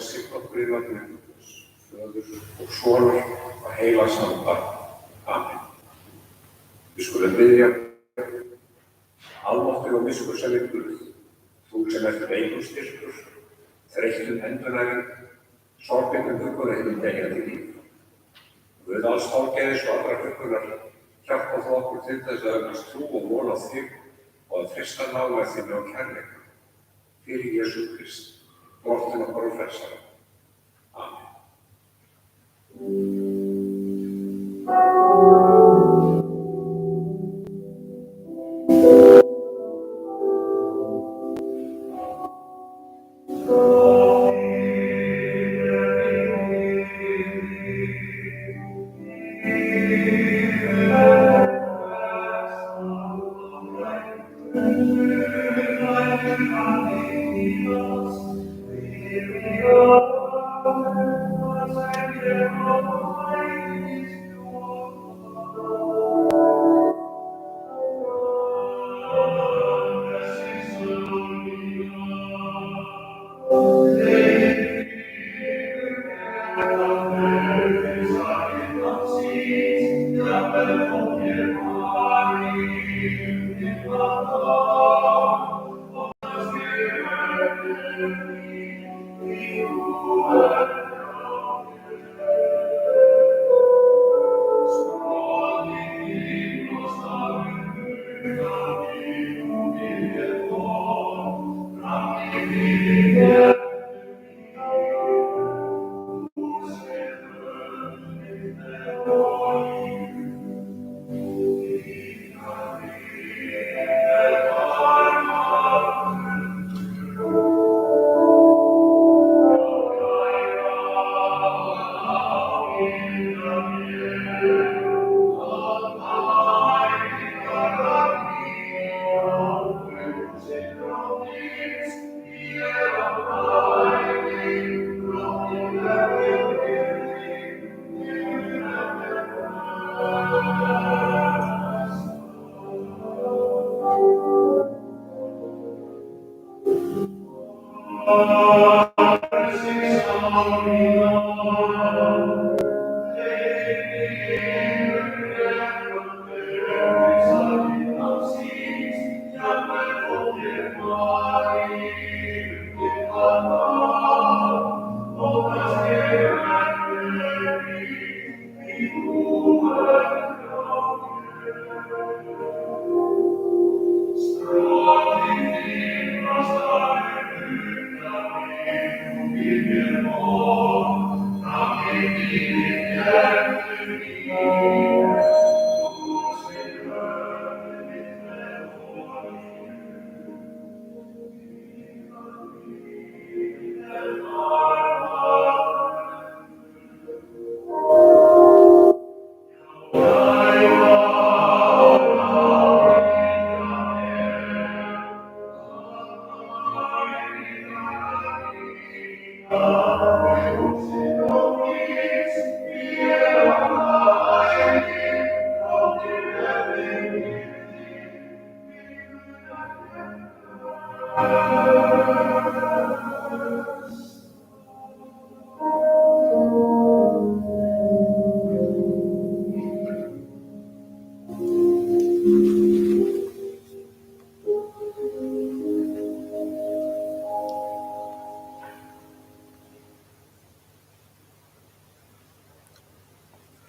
signa okkur í nafni Guðs, Föður og Sonar og heilags anda. Amen. Við skulum biðja. Almáttugur og miskunnsamur Guð, þú sem ert veikur styrkur, þreyttum endurnæring, sorgbitnum huggunarheimum deyjandi líf. Guð alls hálfgæðis og allra huggunar, hjálpa þú okkur til þess að öflast trú og von á þig og að treysta nálægð þinni og kærleika. Fyrir Jesú Krist, drottinn okkar og frelsara. Amen.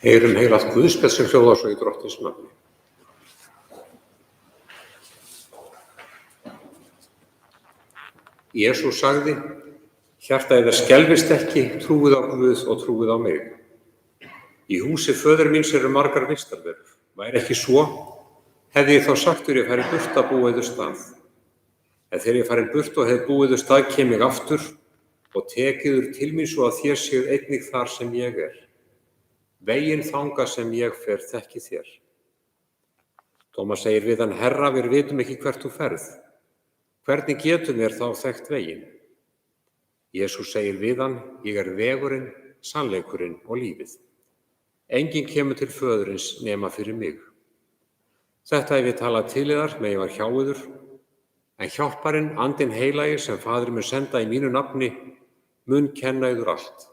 Heyrum heilagt Guðspjall sem hljóðar svo í Drottins nafni. Jesús sagði: Hjarta yðar skelfist ekki, trúið á Guð og trúið á mig. Í húsi föður míns eru margar vistarverur. Væri ekki svo, hefði ég þá sagt þér ég færi burt að búa yður stað. En þegar ég farin burt og hef búið yður stað, kem ég aftur og tek yður til mín svo að þér séuð einnig þar sem ég er. Veginn þangað sem ég fer þekki þér. Tómas segir við hann: Herra, við vitum ekki hvert þú ferð. Hvernig getum við þá þekkt veginn? Jesús segir við hann: Ég er vegurinn, sannleikurinn og lífið. Enginn kemur til föðurins nema fyrir mig. Þetta hef ég talað til yðar meðan ég var hjá yður, en hjálparinn, Andinn heilagi, sem Faðir mun senda í mínu nafni, mun kenna yður allt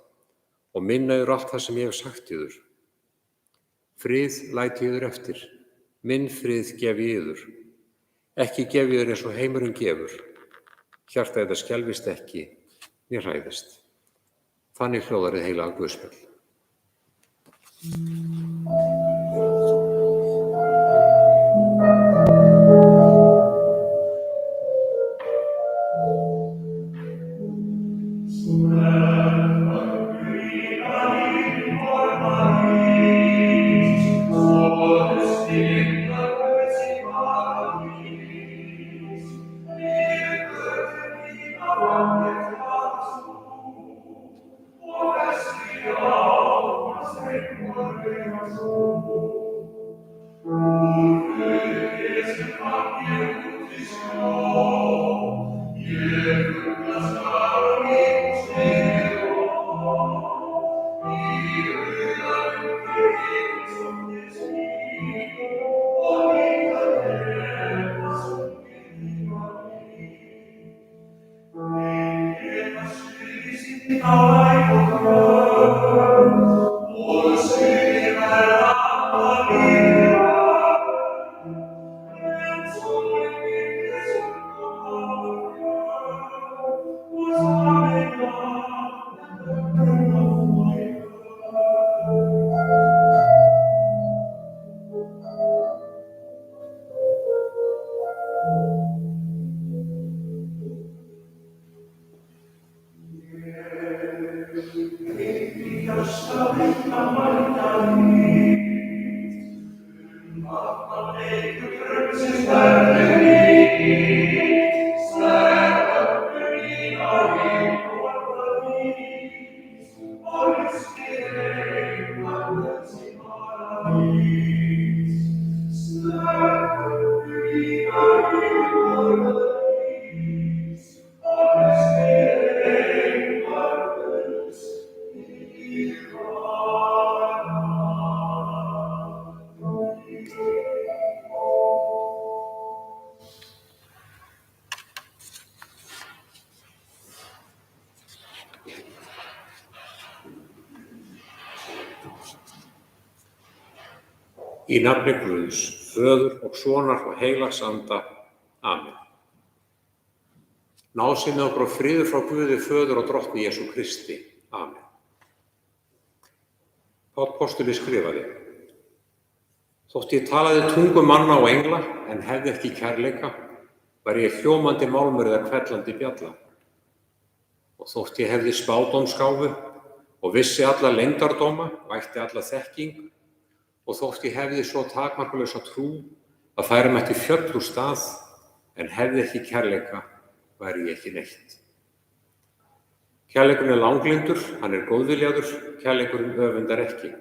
og minna yður allt það sem ég hef sagt yður. Frið læt ég yður eftir, minn frið gef ég yður. Ekki gef ég yður eins og heimurinn gefur. Hjarta yðar skelfist ekki, né hræðist. Þannig hljóðar hið heilaga guðspjall. Í nafni Guðs, Föður og Sonar og heilags anda. Amen. Náðsemi okkur og friður frá Guði Föður og Drottni Jesú Kristi. Amen. Páll postuli skrifaði: Þótt ég talaði tungu manna og engla, en hefði ekki kærleika, var ég hljómandi málmur eða hvellandi bjalla. Og þótt ég hefði spádómsgáfu og vissi alla leyndardóma, vætti alla þekking, og þótt ég hefði svo takmarkalausa trú að færa mætti fjöll úr stað, en hefði ekki kærleika, væri ég ekki neitt. Kærleikurinn er langlyndur, hann er góðviljaður, kærleikurinn öfundar ekki.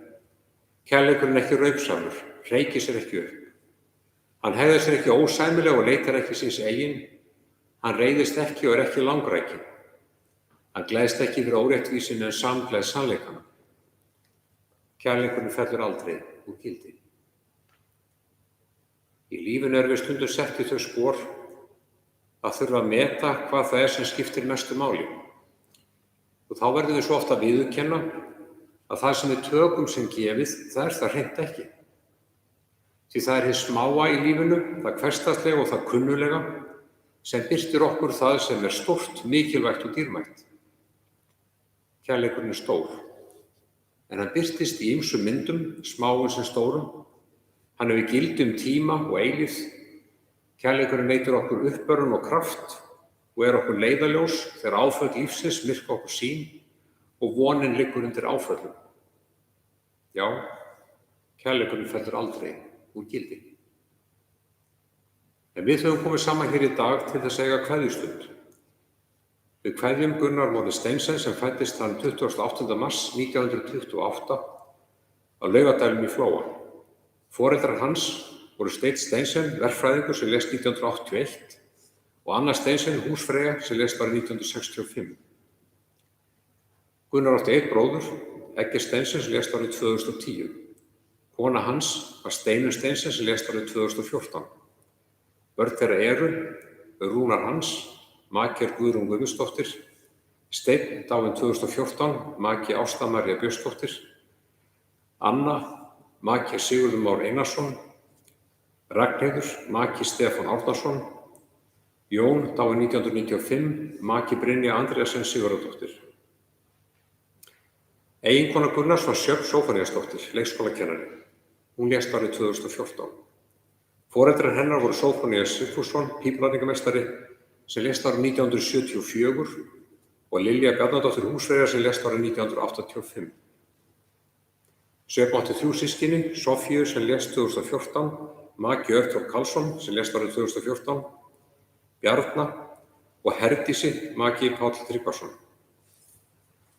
Kærleikurinn er ekki raupsamur, hreykir sér ekki upp. Hann hegðar sér ekki ósæmilega og leitar ekki síns eigin. Hann reiðist ekki og er ekki langrækinn. Hann gleðst ekki fyrir óréttvísinni en samgleð sannleikanum. Kærleikurinn fellur aldrei úr gildi. Í lífinu við stundum sett í þau spor að þurfa að meta hvað það sem skiptir mestu máli. Og þá verðum við svo oft að viðurkenna að það sem við tökum sem gefið, það hreint ekki. Því það hið smáa í lífinu, það hversdagslega og það kunnulega, sem birtir okkur það sem stórt, mikilvægt og dýrmætt. Kærleikurinn er stór. En hann birtist í ýmsum myndum, smáum sem stórum. Hann hefur gildi tíma og eilífð. Kærleikurinn veitir okkur uppörvun og kraft og er okkur leiðaljós þegar áföll lífsins myrka okkur sýn og vonin liggur undir áföllum. Já, kærleikurinn fellur aldrei úr gildi. En við höfum komið saman hér í dag til þess að eiga kveðjustund. Við kveðjum Gunnar Móði Steinsen sem fæddist þann 28. mars 1928 á Laugardælum í Flóa. Foreldrar hans voru Steinn Steinsen, verkfræðingur sem lést 1981 og Anna Steinsen, húsfreyja sem lést árið 1965. Gunnar átti einn bróður, Egger Steinsen sem lést árið 2010. Kona hans var Steinunn Steinsen sem lést árið 2014. Börn þeirra eru Rúnar Hans, maki Guðrún Guðmundsdóttir, Steinn, dáinn 2014, maki Ásta María Björnsdóttir. Anna, maki Sigurður Már Einarsson. Ragnheiður, maki Stefán Árnason. Jón, dáinn 1995, maki Brynja Andréasen Sigurðardóttir. Eiginkona Gunnars var Sjöfn Sófóníasdóttir, leikskólakennari. Hún lést árið 2014. Foreldrar hennar voru Sófónías Sigfússon, pípulagningameistari, sem lést árið 1974 og Lilja Bjarnadóttir húsfreyja sem lést árið 1985. Sjöfn átti 3 systkini, Sofíu sem lést 2014, maki Örþór Karlsson sem lést árið 2014, Bjarna og Herdísi, maki Páll Tryggvason.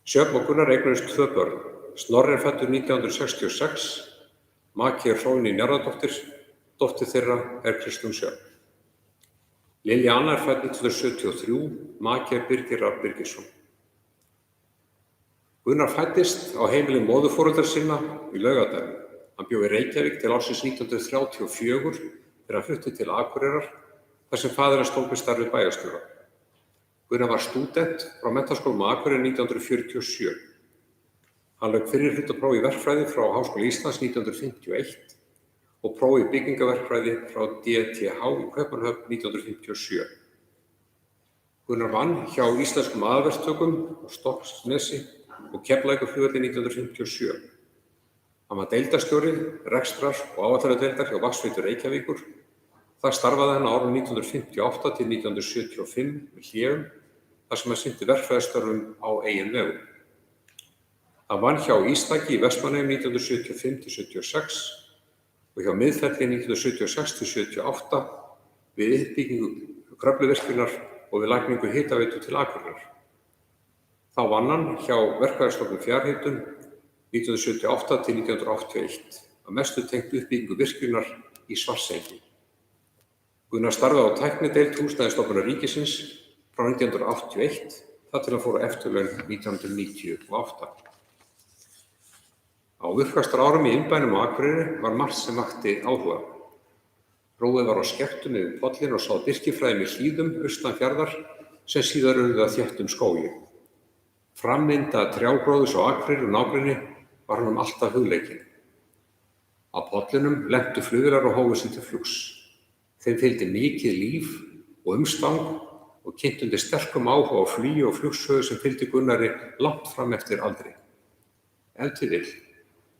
Sjöfn og Gunnar eignuðust 2 börn. Snorri fæddur 1966, maki Hróðný Njarðardóttir, dóttir þeirra Kristrún Sjöfn. Lilja Anna fædd 1973, maki Birgir Rafn Birgisson. Gunnar fæddist á heimili móðurforeldra sinna í Laugardal. Hann bjó í Reykjavík til ársins 1934 þegar hann flutti til Akureyrar þar sem faðir hans tók við starfi bæjarstjóra. Gunnar var stúdent frá Menntaskólanum á Akureyri 1947. Hann lauk fyrri hlutapróf í verkfræði frá Háskóla Íslands 1951 og próf í byggingaverkfræði frá DTH í Kaupmannahöfn 1957. Gunnar vann hjá Íslenskum aðalverktökum á Stokksnesi og Keflavíkurflugvelli 1957. Hann var deildarstjóri rekstrar og áætlanadeildar hjá Vatnsveitu Reykjavíkur. Þar starfaði hann á árunum 1958 til 1975 með hléum þar sem hann sinnti verkfræðistörfum á eigin vegum. Hann vann hjá Ístaki í Vestmannaeyjum 1975 til 76 og hjá Miðfelli 1976 til 78 við uppbyggingu Kröfluvirkjunar og við lagningu hitaveitu til Akureyrar. Þá vann hann hjá Verkfræðistofnun Fjarhitun 1978 til 1981, að mestu tengt uppbyggingu virkjunar í Svartsengi. Gunnar starfaði á tæknideild Húsnæðisstofnunar ríkisins frá 1981 þar til hann fór á eftirlaun 1998. Á uppvaxtarárum í innbænum á Akureyri var margt sem vakti áhuga. Róið var á skektunni við pollinn og sáð birkifræði með hlíðum austan fjarðar sem síðar urðu að þéttum skógi. Frammynda trjágróðurs á Akureyri og nágrenni var honum alltaf hugleikinn. Á pollinum lentu flugvélar og hófu sig til flugs. Þeim fylgdi mikið líf og umstang og kynntundi sterkum áhuga á flugi og flugsögu sem fylgdi Gunnari langt fram eftir aldri. Ef til vill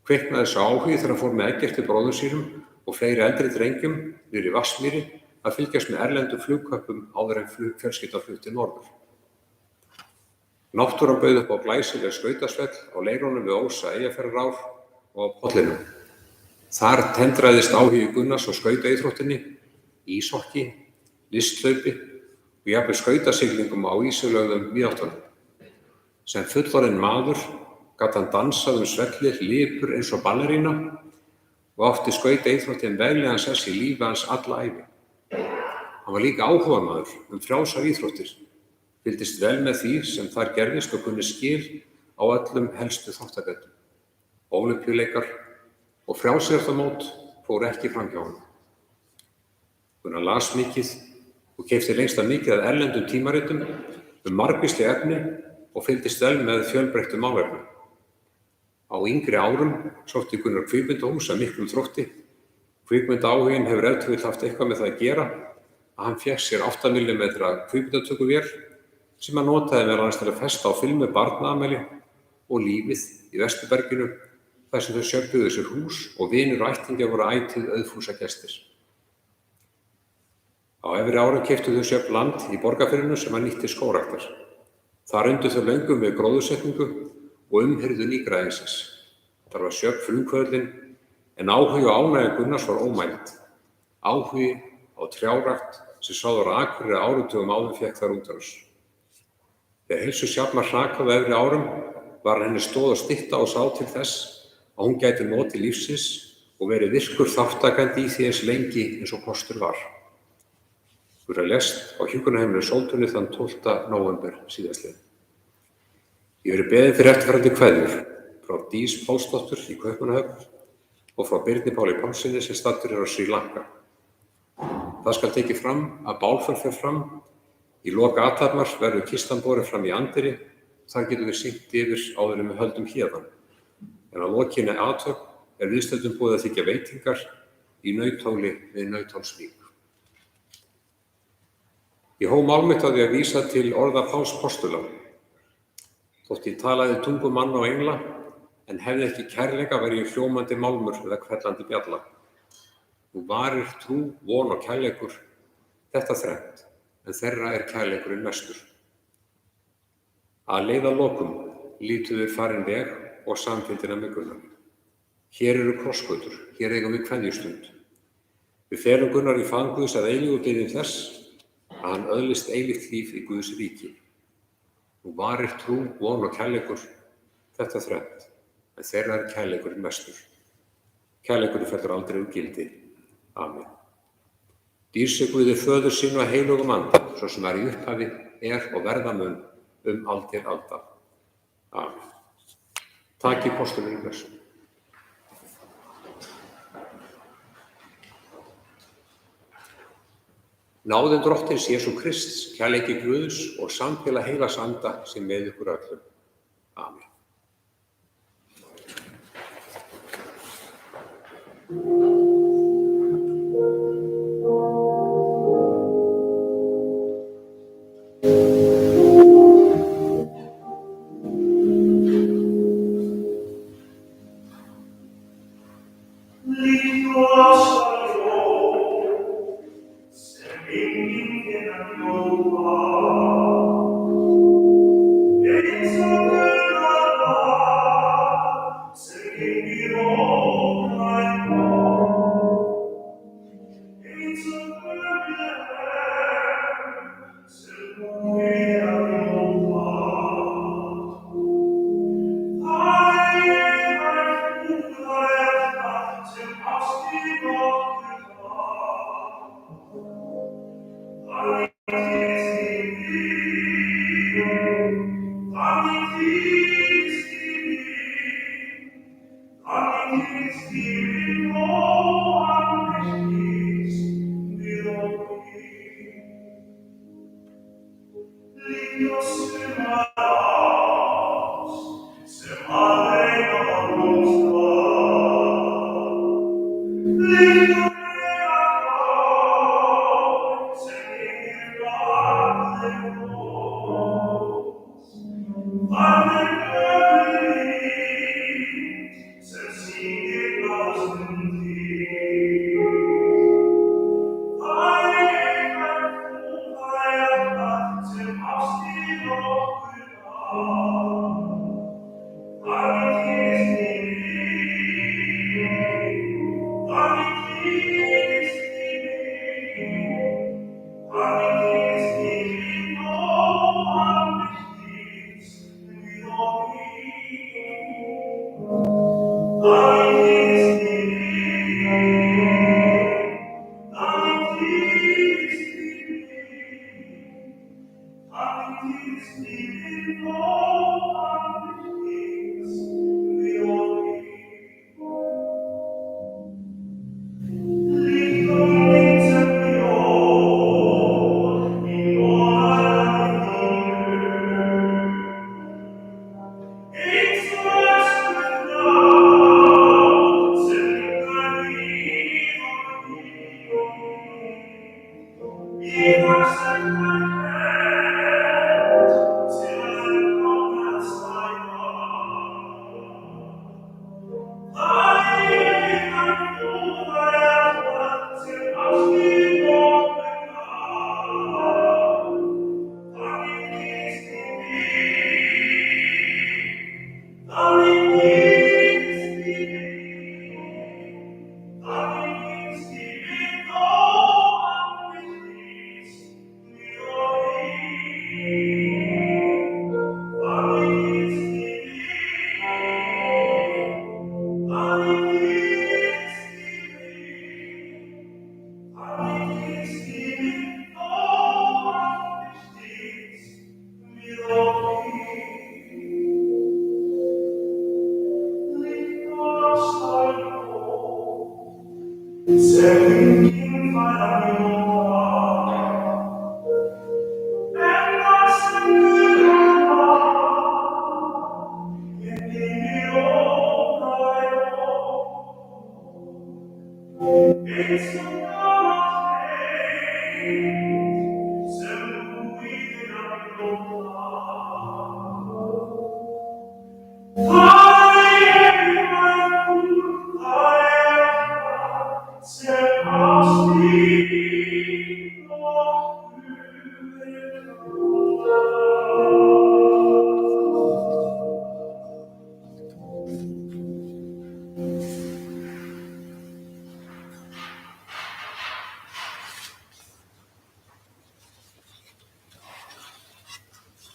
kviknaði sá áhugi þegar hann fór með Eggerti bróður sínum og fleiri eldri drengjum niður í Vatnsmýri að fylgjast með erlendum flugköppum áður en fjölskyldan flutti norður. Náttúran bauð upp á glæsileg skautasvell á leirunum við Ósa Eyjafjarðarár og á pollinum. Þar tendraðist áhugi Gunnars á skautaíþróttinni, íshokki, listhlaupi og jafnvel skautasiglingum á ísilögðum víðáttunum. Sem fullorðinn maður gat hann dansað svelli lipur eins og ballerína og átti skautaíþróttin veglegan sess í lífi hans alla ævi. Hann var líka áhugamaður frjálsar íþróttir, fylgdist vel með því sem þar gerðist og kunni skil á öllum helstu þáttakendum. Ólympíuleikar og frjálsíþróttamót fóru ekki framhjá honum. Gunnar las mikið og keypti lengst af mikið af erlendum tímaritum margvísleg efni og fylgdist vel með fjölbreyttum málefnum. Á yngri árum sótti Gunnar kvikmyndahús af miklum þrótti. Kvikmyndaáhuginn hefur ef til vill haft eitthvað með það að gera að hann fékk sér 8 mm kvikmyndatökuvél sem hann notaði meðal annars til að festa á filmu barnaafmæli og lífið í Vesturberginu þar sem þau sjöfnuðu sér hús og vinir og ættingjar voru ætíð auðfúsa gestir. Á efri árum keyptu þau Sjöfn land í Borgarfirðinum sem hann nýtti skógræktar. Þar undu þau löngum við gróðursetningu og umhirðu nýgræðingsins. Þar var Sjöfn frumkvöðlin en áhugi og ánægja Gunnars var ómæld. Áhugi á trjárækt sem sáður á Akureyri áratugum áður fékk þar útrás. Þegar heilsu Sjafnar hrakaði á efri árum var henni stóð að stytta og sá til þess að hún gæti notið lífsins og verið virkur þáttakandi í því eins lengi eins og kostur var. Gunnar lést á hjúkrunarheimilinu Sóltúni þann 12. nóvember síðastliðinn. Ég verið beðinn fyrir eftirfarandi kveðjur frá Dís Pálsdóttur í Kaupmannahöfn og frá Birni Páli Pálssyni sem staddur á Srí Lanka. Það skal tekið fram að bálför fer fram. Í lok athafnar verður kistan borin fram í anddyri þar getum við syngt yfir áður en við höldum héðan. En að lokinni athöfn viðstöddum boðið að þiggja veitingar í Nauthóli við Nauthólsvík. Ég hóf mál mitt á því að vísa til orða Páls postula. Þótt ég talaði tungu manna og engla, en hefði ekki kærleika væri ég hljómandi málmur eða hvellandi bjalla. Nú varir trú, von og kærleikur, þetta þrennt, en þeirra kærleikurinn mestur. Að leið að lokum lítum við farin veg og samfylgdina með Gunnari. Hér eru krossgötur, hér eigum við kveðjustund. Við ferum Gunnar í faðm Guðs að eilífu og biðjum þess að hann öðlist eilíft líf í Guðs ríki. Nú varir trú, von og kærleikur, þetta þrennt, en þeirra kærleikurinn mestur. Kærleikurinn fellur aldrei úr gildi. Amen. Dýr sé Guði föður sinn og heilögum anda, svo sem í upphafi, og verða mun aldir alda. Amen. Taki postulinn í blessun. Náðin Drottins Jesú Krists, kærleiki Guðs og samfélag heilags anda sé með ykkur öllum. Amen.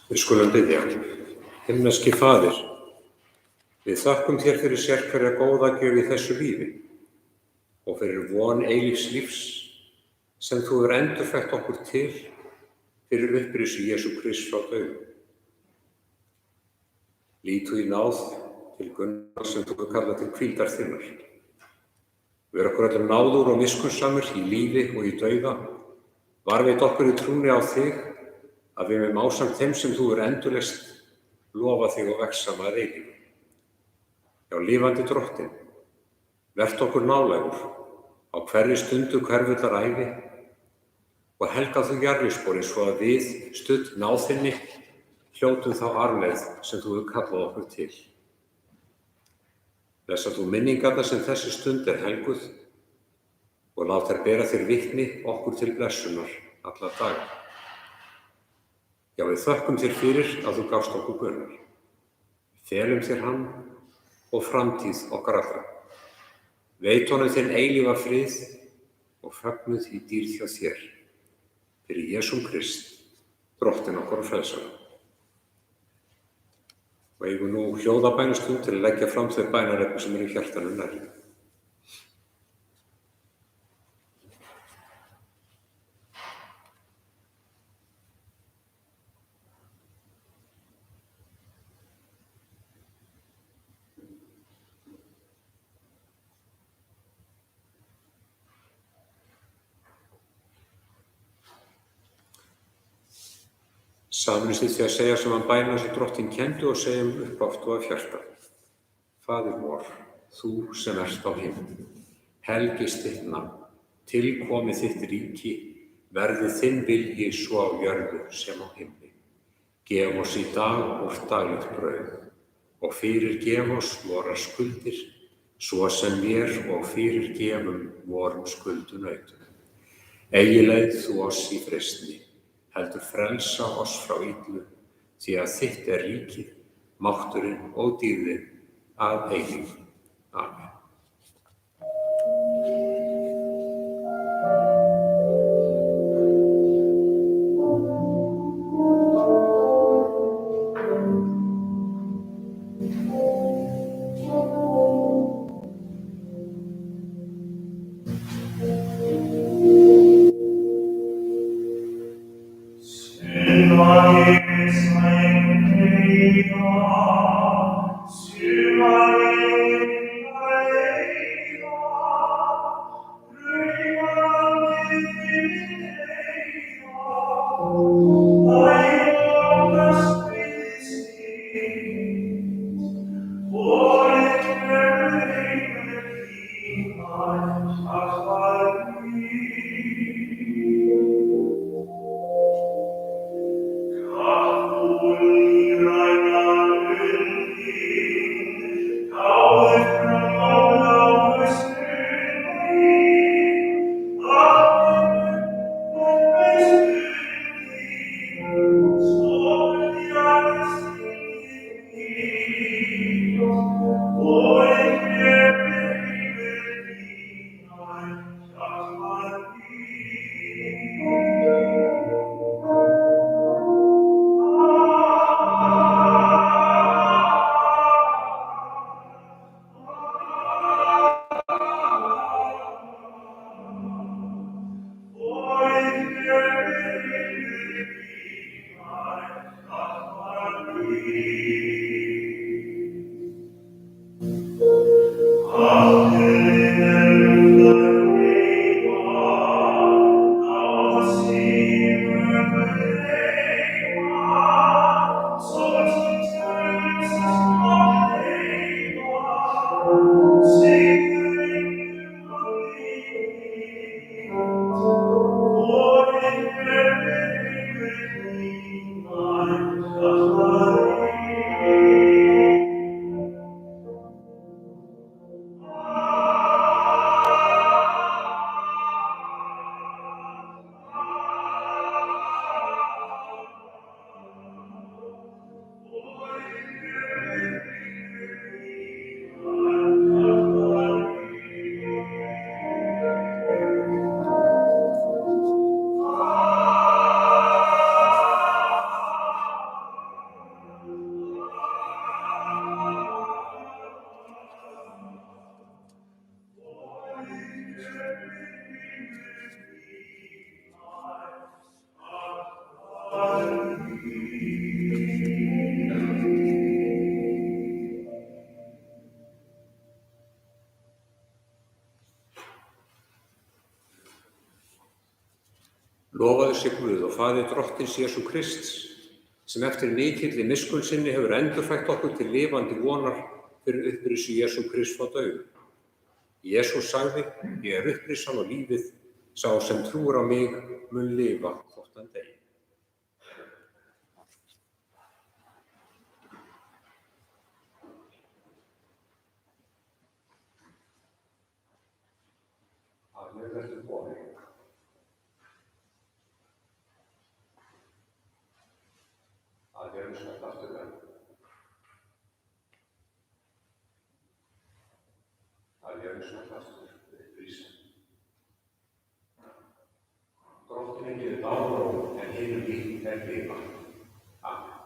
Við skulum biðja. Himneski Faðir, við þökkum þér fyrir sérhverja góða gjöf í þessu lífi og fyrir von eilífs lífs sem þú hefur endurfætt okkur til fyrir upprisu Jesú Krists frá dauðum. Lítu í náð til Gunnar sem þú hefur kallað til hvíldar þinnar. Ver okkur öllum náður og miskunnsamur í lífi og í dauða. Varveit okkur í trúnni á þig að við með ásamt þeim sem þú hefur endurleyst lofa þig og vegsama að eilífu. Já, lifandi Drottinn, vert okkur nálægur á hverri stundu hverfullar ævi og helga þú jarðvíssporin svo að við, studd náð þinni, hljótum þá arfleið sem þú hefur kallað okkur til. Blessa þú minningarnar sem þessi stund er helguð og lát þær bera þér vitni okkur til blessunar alla daga. Já, við þökkum þér fyrir að þú gafst okkur Gunnar. Felum þér hann og framtíð okkar allra. Veit honum þinn eilífa frið og fögnuð í dýrð hjá þér. Fyrir Jesúm Krist, Drottinn okkar og frelsara. Og eigum nú hljóðabænastund til að leggja fram þau bænarefni sem eru hjartanum nærri. Sameinist við því að segja saman bænina sem Drottinn kenndi og segjum upphátt og af hjarta. Faðir vor, þú sem ert á himnum, helgist þitt nafn, tilkomi þitt ríki, verði þinn vilji svo á jörðu sem á himni. Gef oss í dag vort daglegt brauð og fyrirgef oss vorar skuldir, svo sem vér og fyrirgefum vorum skuldunautum. Eigi leið þú oss í freistni, heldur frelsa oss frá illu, því að þitt er ríkið, mátturinn og dýrðin að eilífu. Amen. Lofaður sé Guð og Faðir Drottins Jesú Krists, sem eftir mikilli miskunn sinni hefur endurfætt okkur til lifandi vonar fyrir upprisu Jesú Krists frá dauðum. Jesús sagði: Ég er upprisan og lífið, sá sem trúir á mig mun lifa þótt hann deyi. Drottning getur dánaróm en hinum líkt er lifa. Amen.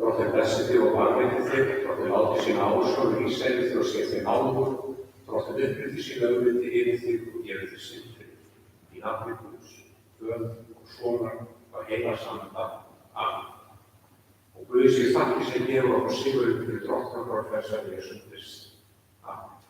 Drottinn blessi þig og varðveiti þig, Drottinn láti sína ásjón rísa yfir þig og sé þig náðugur, Drottinn uppriti sína augliti yfir þig og gefi þig sinnfrið. Í nafni Guðs, Föður og Sonar og heilags anda. Amen. Og Guð sé þakki sem gefur okkur sigur fyrir Drottinn okkar frelsara Jesú Krist. Amen.